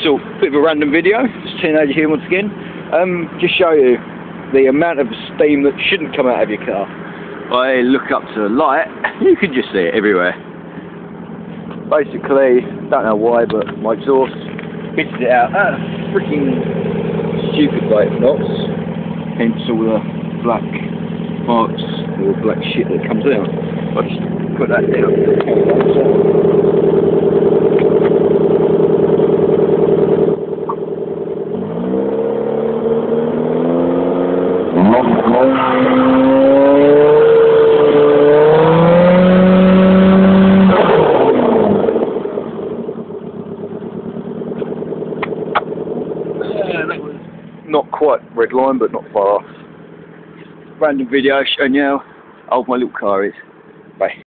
just a bit of a random video, just teenager here once again. Just show you the amount of steam that shouldn't come out of your car. I look up to the light, you can just see it everywhere. Basically, don't know why, but my exhaust hits it out at a freaking stupid rate of knots. Hence all the black marks or black shit that comes out. I'll just put that down. That was not quite red line, but not far off. Random video showing you how old my little car is. Bye.